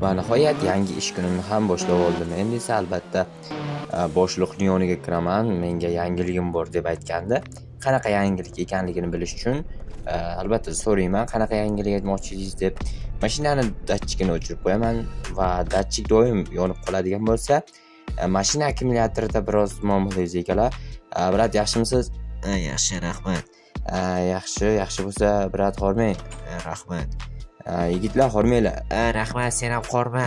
Va nihoyat yangi ish kunimni ham boshlab oldim. Endi esa albatta boshliqning yoniga kiraman. Menga yangiligim bor deb aytganda, qanaqa yangilik ekanligini bilish uchun albatta so'rayman, qanaqa yangilik aytmoqchisiz deb. Mashinani datchigini o'chirib qo'yaman va datchik doim yonib qoladigan bo'lsa, mashina akkumulyatorida biroz muammolar ekanlar. Brat, yaxshimisiz? Yaxshi, rahmat. Yaxshi bo'lsa, brat, hormang. Rahmat. Yigitlar, hormanglar. Rahmat, sen ham qorma.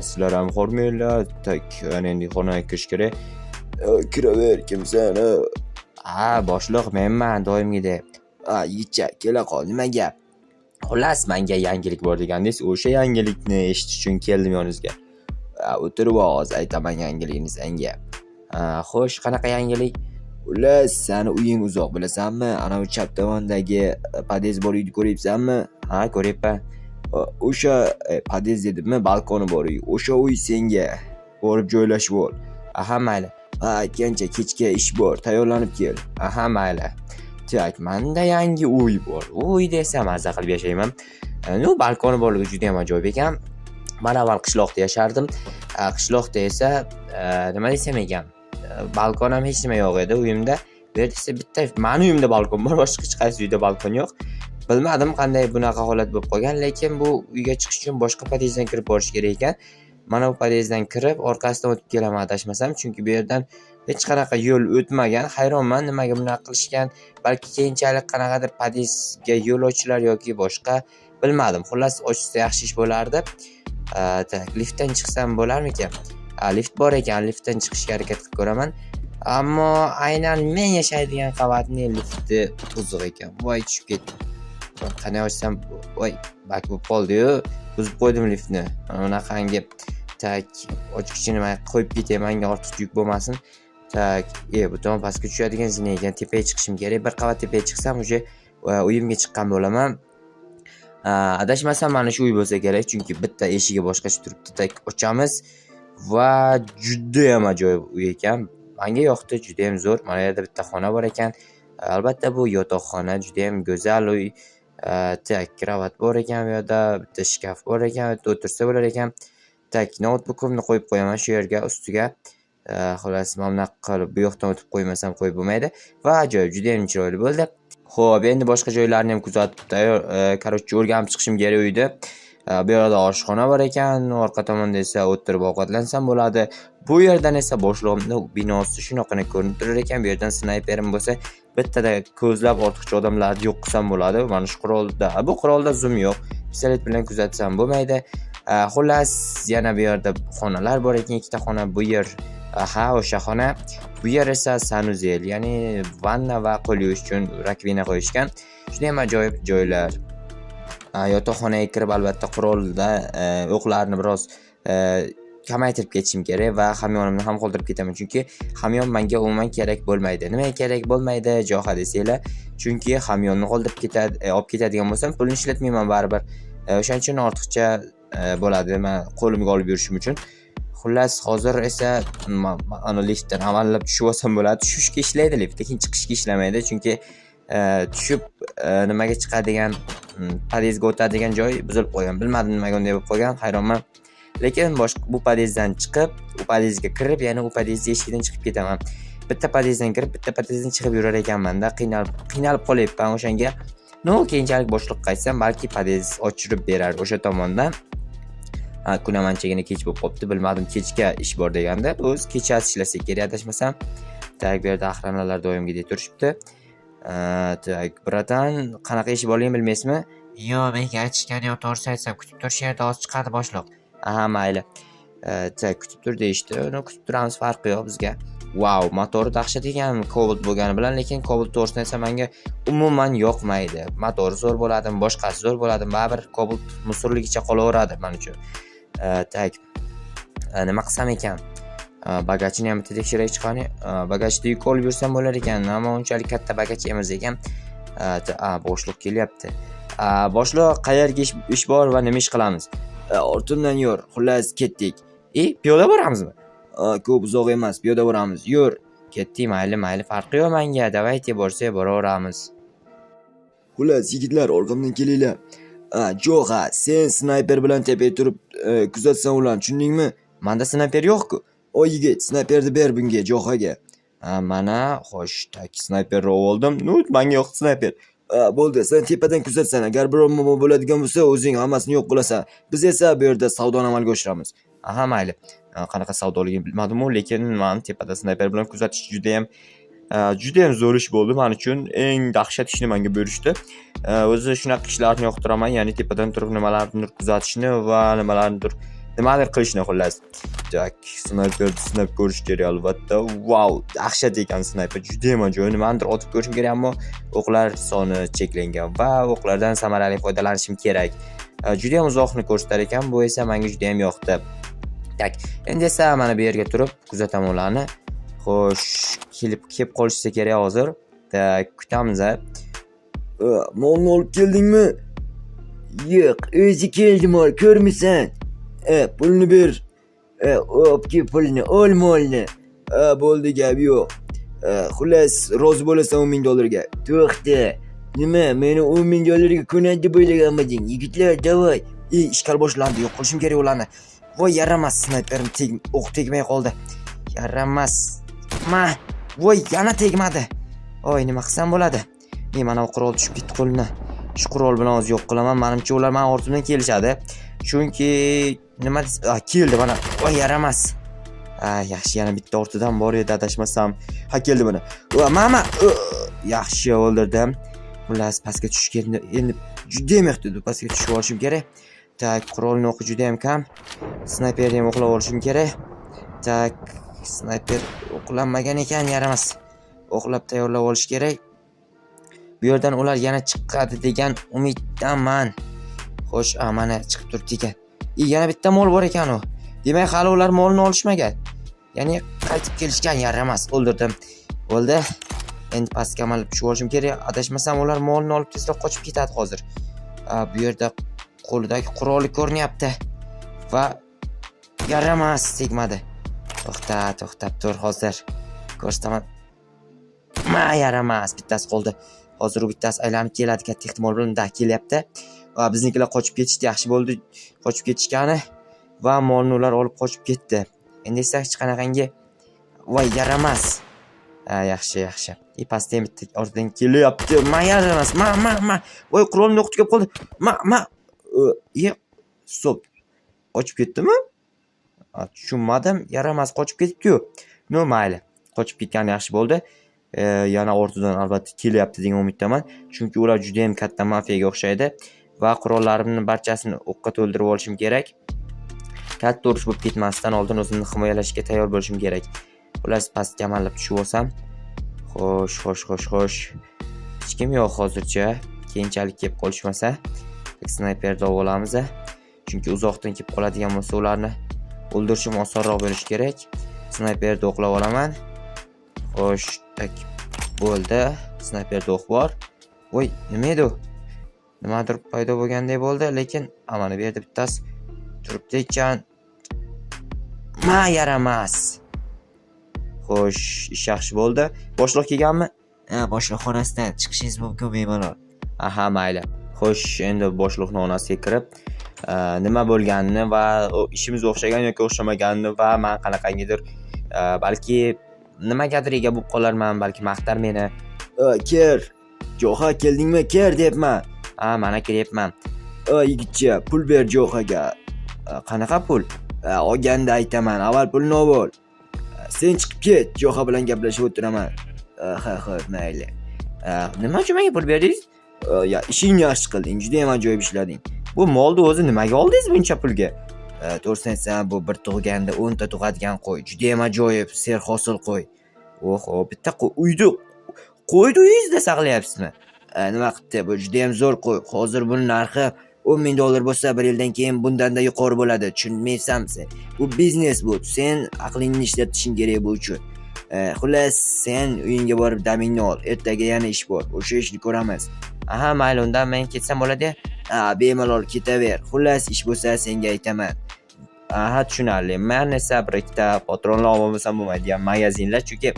Sizlar ham hormanglar. Tak, endi xonaga kirish kerak. Kiraver, kimsan? Boshliq menman doimgidek. Yigitcha, kela qol, nima gap? Xullas, menga yangilik bor degandingiz, o'sha yangilikni eshitish uchun keldim yoningizga. O'tirib hozir aytaman yangilikni senga. Xo'sh, qanaqa yangilik? Xullas, sani uying uzoq, bilasanmi? Ana u chap tomondagi pod'ezd bor uyni ko'ryapsanmi? Ha, ko'ryapman. O'sha pod'ezd dedimmi, balkoni bor uy. O'sha uy senga. Borib joylashib ol. Aha, mayli. Aytgancha kechga ish bor, tayyorlanib kel. Aha, mayli. Tak, menda yangi uy bor. Uyda esa mazza qilib yashayman. Balkoni borligi juda ham ajoyib ekan. Men avval qishloqda yashardim. Qishloqda esa nima desam ekan, balkon ham hech nima yo'q edi uyimda. Bu yerda esa bitta meni uyimda balkon bor, boshqa hech qaysi uyda balkon yo'q. Bilmadim qanday bunaqa holat bo'lib qolgan, lekin bu uyga chiqish uchun boshqa pod'ezddan kirib borish kerak ekan. Mana bu pod'ezddan kirib, orqasidan o'tib kelaman adashmasam, chunki bu yerdan hech qanaqa yo'l o'tmagan. Hayronman, nimaga bunaqa qilishgan? Balki keyinchalik qanaqadir pod'ezdga yo'l ochilar yoki boshqa, bilmadim. Xullas, ochsa yaxshi ish bo'lardi. Liftdan chiqsam bo'larmikan? Lift bor ekan, liftdan chiqishga harakat qilib ko'raman. Ammo aynan men yashaydigan qavatning lifti buzuq ekan. Voy, tushib ketdim. Qanday ochsam, voy, bak bo'lib qoldi-yu. Buzib qo'ydim liftni. Bunaqangi tak ochkichini qo'yib ketay, menga ortiq yuk bo'lmasin. Tak, bu tomon pastga tushadigan zina ekan. Tepaga chiqishim kerak. Bir qavat tepaga chiqsam, o'sha uyimga chiqqan bo'laman. Adashmasam mana shu uy bo'lsa kerak, chunki bitta eshigi boshqacha turibdi. Tak ochamiz va juda ham ajoyib uy ekan. Menga yoqdi, juda ham zo'r. Mana yerda bitta xona bor ekan. Albatta bu yotoqxona, juda ham go'zal uy. Tak, kravat bor ekan, bu yerda bitta shkaf bor ekan, bu yerda o'tirsa bo'lar ekan. Tak, noutbukumni qo'yib qo'yaman shu yerga ustiga. Xolos, mana qilib bu yoqdan o'tib qo'ymasam qo'yib bo'lmaydi va ajoyib, juda ham chiroyli bo'ldi. Xo'p, endi boshqa joylarni ham kuzatib tayyor, korotchi o'rganib chiqishim kerak uyda. Bu yerda oshxona bor ekan, orqa tomonda esa o'tirib ovqatlansam bo'ladi. Bu yerdan esa boshlig'imning binosi shunaqangi ko'rinib turar ekan. Bu yerdan snayperim bo'lsa, bittada ko'zlab ortiqcha odamlarni yo'q qilsam bo'ladi. Mana shu qurolda, bu qurolda zoom yo'q. Pistolet bilan kuzatsam bo'lmaydi. Xullas, yana bu yerda xonalar bor ekan, ikkita xona. Bu yer, o'sha xona. Bu yer esa sanuzel, ya'ni vanna va qo'l yuvish uchun rakvina qo'yishgan. Juda ham ajoyib joylar. Yotoqxonaga kirib albatta qurolda o'qlarni biroz kamaytirib ketishim kerak va hamyonimni ham qoldirib ketaman, chunki hamyon menga umuman kerak bo'lmaydi. Nimaga kerak bo'lmaydi, joha desanglar, chunki hamyonni qoldirib ketadi, olib ketadigan bo'lsam, pulni ishlatmayman baribir. O'shaning uchun ortiqcha bo'ladi men qo'limga olib yurishim uchun. Xullas, hozir esa ana liftdan amallab tushib olsam bo'ladi. Tushishga ishlaydi lift, lekin chiqishga ishlamaydi, chunki tushib nimaga chiqadigan, pod'ezdga o'tadigan joy buzilib qolgan. Bilmadim nimaga unday bo'lib qolgan, hayronman. Lekin boshqa bu pod'ezddan chiqib, u pod'ezdga kirib, yana u pod'ezd eshigidan chiqib ketaman. Bitta pod'ezddan kirib, bitta pod'ezddan chiqib yurar ekanman-da, qiynalib qolyapman o'shanga. Keyinchalik boshliqqa aytsam, balki pod'ezd ochirib berar o'sha tomondan. Kun amanchagina kech bo'lib qopti, bilmadim kechga ish bor deganda, o'z kechasi ishlasak kerak adashmasam. Tak, bu yerda aqranlar doimgidek turishibdi. Tak, bratan, qanaqa ish borligini bilmaysizmi? Yo'q, menga aytishgan yo'q, to'g'ri aytsam, kutib tur, shu yerda hozir chiqadi boshliq. Aha, mayli. Tak, kutib tur deyishdi. Uni kutib turamiz, farqi yo'q bizga. Wow, motori dahshat ekan Cobalt bo'lgani bilan, lekin Cobalt to'g'risini aytsam menga umuman yoqmaydi. Motori zo'r bo'ladimi, boshqasi zo'r bo'ladimi, baribir Cobalt musorligicha qolaveradi men uchun. Tak, nima qilsam ekan? Bagajini ham bitta tekshiray chiqani. Bagajda yuk olib yursam bo'lar ekan, ammo unchalik katta bagaj emas ekan. Boshliq kelyapti. Boshliq, qayerga ish bor va nima ish qilamiz? Ortimdan yur. Xullas, ketdik. Piyoda boramizmi? Ko'p uzoq emas, piyoda boramiz. Yur. Ketdik, mayli, farqi yo'q menga. Davayte borsa boraveramiz. Xullas, yigitlar, orqamdan kelinglar. Jo'xa, sen snayper bilan tepaga turib kuzatsan ularni, tushundingmi? Menda snayper yo'q-ku. O yigit, snayperni ber bunga, Jo'xaga. Mana, xo'sh, tak snayperni oldim. Menga yo'q snayper. Bo'ldi, sen tepadan kuzatsan. Agar biror muammo bo'ladigan bo'lsa, o'zing hammasini yo'q qilasan. Biz esa bu yerda savdoni amalga oshiramiz. Mayli. Qanaqa savdoligini bilmadim-ku, lekin men tepada snayper bilan kuzatish juda ham zo'r ish bo'ldi men uchun. Eng dahshat ishni menga berishdi. O'zi shunaqa ishlarni yoqtiraman, ya'ni tepadan turib nimalarnidir kuzatishni va nimalarnidir qilishni xullas. Tak, snayperni sinab ko'rish kerak albatta. Wow, dahshat ekan snayper. Juda ham ajoyib. Nimadir otib ko'rishim kerak, ammo o'qlar soni cheklangan va o'qlardan samarali foydalanishim kerak. Juda ham uzoqni ko'rsatar ekan, bu esa menga juda ham yoqdi. Tak, endi esa mana bu yerga turib kuzataman ularni. Xo'sh, kelib qolishsa kerak hozir. Tak, kutamiz. Molni olib keldingmi? Yo'q, o'zi keldim, ko'rmisan? Pulni ber. Opki pulni, ol molni. Bo'ldi, gap yo'q. Xullas, rozi bo'lasan $10,000 ga. To'xta. Nima, meni $10,000 ga ko'nadi deb o'ylaganmiding? Yigitlar, davay. Ishkal boshlandi. Yo'q qilishim kerak ularni. Voy, yaramas, snayperim o'q tegmay qoldi. Yaramas. Voy, yana tegmadi. Oy, nima qilsam bo'ladi? Mana qurol tushib ketdi qo'limdan. Shu qurol bilan o'z yo'q qilaman. Menimcha ular men ortimdan kelishadi. Chunki nima keldi mana. Voy, yaramas. Yaxshi, yana bitta ortidan bor edi, adashmasam. Keldi mana. Mama, yaxshi o'ldirdim. Xullas, pastga tushib ketdi. Endi juda ham ehtiyot, pastga tushib olishim kerak. Tak, qurolni o'qi juda ham kam. Snayperni ham o'qlab olishim kerak. Tak, snayper o'qlanmagan ekan, yaramas. O'qlab tayyorlab olish kerak. Bu yerdan ular yana chiqadi degan umiddaman. Xo'sh, mana chiqib turibdi ekan. Yana bitta mol bor ekan u. Demak, hali ular molni olishmagan. Ya'ni qaytib kelishgan, yaramas. O'ldirdim. Bo'ldi. Endi pastga amalib tushib olishim kerak. Adashmasam ular molni olib tezroq qochib ketadi hozir. Bu yerda qo'lidagi quroli ko'rinyapti. Va yaramas, tegmadi. To'xtab tur hozir. Ko'rsataman. Yaramas, bittasi qoldi. Hozir u bittasi aylanib keladi, katta ehtimol bilan kelyapti. Va biznikilar qochib ketishdi, yaxshi bo'ldi. Qochib ketishgani va molni ular olib qochib ketdi. Endi esa hech qanaqangi voy, yaramas. Yaxshi. Pastda ham bitta ortidan kelyapti. Yaramas. Voy, qurolni o'qitib kelib qoldi. Stop. Qochib ketdimi? Tushunmadim. Yaramas qochib ketdi-ku. Mayli. Qochib ketgani yaxshi bo'ldi. Yana ortidan albatta kelyapti degan umiddaman. Chunki ular juda ham katta mafiyaga o'xshaydi va qurollarimni barchasini o'qqa to'ldirib olishim kerak. Katta urush bo'lib ketmasdan oldin o'zimni himoyalashga tayyor bo'lishim kerak. Xullas, pastga amallab tushib olsam. Xo'sh. Hech kim yo'q hozircha. Keyinchalik kelib qolishmasa, snayperni olamiz. Chunki uzoqdan kelib qoladigan bo'lsa, ularni o'ldirishim osonroq bo'lishi kerak. Snayperni o'qlab olaman. Xo'sh, tak bo'ldi. Snayperda o'q bor. Voy, nima edi u? Nimadir paydo bo'lganday bo'ldi, lekin mana bu yerda bittasi turibdi ekan. Yaramas. Xo'sh, ish yaxshi bo'ldi. Boshliq kelganmi? Boshliq xonasidan chiqishingiz mumkin bemalol. Mayli. Xo'sh, endi boshliqning xonasiga kirib, nima bo'lganini va ishimiz o'xshagan yoki o'xshamaganini va men qanaqangidir balki nimagadir ega bo'lib qolarman, balki maqtar meni. Ker, Jo'xa keldingmi? Ker deyapman. Mana kelyapman. Yigitcha, pul ber Jo'xaga. Qanaqa pul? Olganda aytaman, avval pulni ol. Sen chiqib ket, Jo'xa bilan gaplashib o'tiraman. Xo'p, mayli. Nima uchun menga pul berdingiz? Ishingni yaxshi qilding, juda ham ajoyib ishlading. Bu molni o'zi nimaga oldingiz buncha pulga? To'g'risini aytsam, bu bir tug'ganda 10 ta tug'adigan qo'y. Juda ham ajoyib, serhosil qo'y. Bitta qo'yni uyingizda saqlayapsizmi? Nima qildi? Bu juda ham zo'r qo'y. Hozir buning narxi $10,000 bo'lsa, 1 yildan keyin bundan-da yuqori bo'ladi. Tushunmaysanmi sen? Bu biznes bu. Sen aqlingni ishlatishing kerak bu uchun. Xullas, sen uyingga borib damingni ol. Ertaga yana ish bor. O'sha ishni ko'ramiz. Mayli, undan men ketsam bo'ladi. Bemalol ketaver. Xullas, ish bo'lsa senga aytaman. Tushunarli. Men esa bir ikkita patronlar olmasam bo'lmaydigan magazinlar, chunki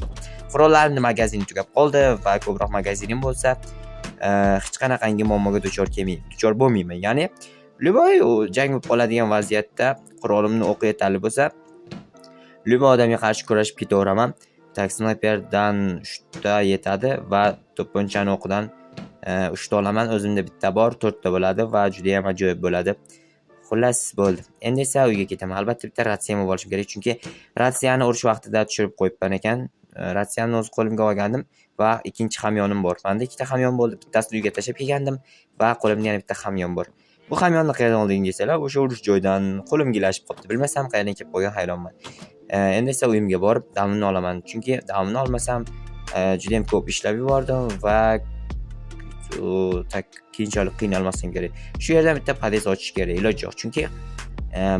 qurollarning magazini tugab qoldi va ko'proq magazinim bo'lsa, hech qanaqangi muammoga duchor bo'lmayman. Ya'ni любой jang bo'lib qoladigan vaziyatda qurolimni o'qi yetarli bo'lsa, любой odamga qarshi kurashib ketaveraman. Tak snayperdan 3 ta yetadi va to'pponchani o'qidan 3 ta olaman. O'zimda bitta bor, 4 ta bo'ladi va juda ham ajoyib bo'ladi. Xullas bo'ldi. Endi esa uyga ketaman. Albatta bitta ratsiyam olishim kerak, chunki ratsiyani urush vaqtida tushirib qo'yibman ekan. Ratsiyamni o'z qo'limga olgandim va ikkinchi hamyonim bor. Menda ikkita hamyon bo'ldi. Bittasini uyga tashlab kelgandim va qo'limda yana bitta hamyon bor. Bu hamyonni qayerdan olding desalar, o'sha urush joyidan qo'limga ilashib qopti. Bilmasam qayerdan kelib qolgan, hayronman. Endi esa uyimga borib damimni olaman. Chunki damimni olmasam juda ham ko'p ishlab yubordim va keyinchalik qiynalmasam kerak. Shu yerdan bitta podez ochish kerak, iloj yo'q. Chunki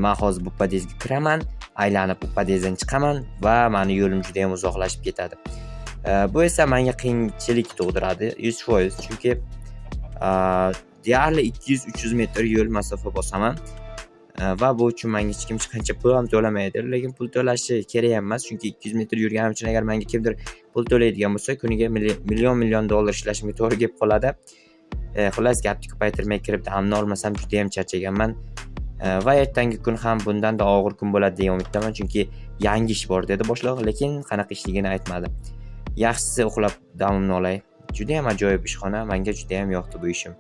men hozir bu podezga kiraman, aylanib bu podezdan chiqaman va meni yo'lim juda ham uzoqlashib ketadi. Bu esa menga qiyinchilik tug'diradi 100%, chunki deyarli 200-300 metr yo'l masofa bosaman va bu uchun menga hech kim qancha pul ham to'lamaydi. Lekin pul to'lashi kerak emas, chunki 200 metr yurganim uchun agar menga kimdir pul to'laydigan bo'lsa, kuniga million dollar ishlashimga to'g'ri kelib qoladi. Xullas gapni ko'paytirmay kirib damni olmasam juda ham charchaganman. Va ertangi kun ham bundan-da og'ir kun bo'ladi degan umiddaman, chunki yangi ish bor dedi boshliq, lekin qanaqa ishligini aytmadi. Yaxshisi uxlab damimni olay. Juda ham ajoyib ishxona, menga juda ham yoqdi bu ishim.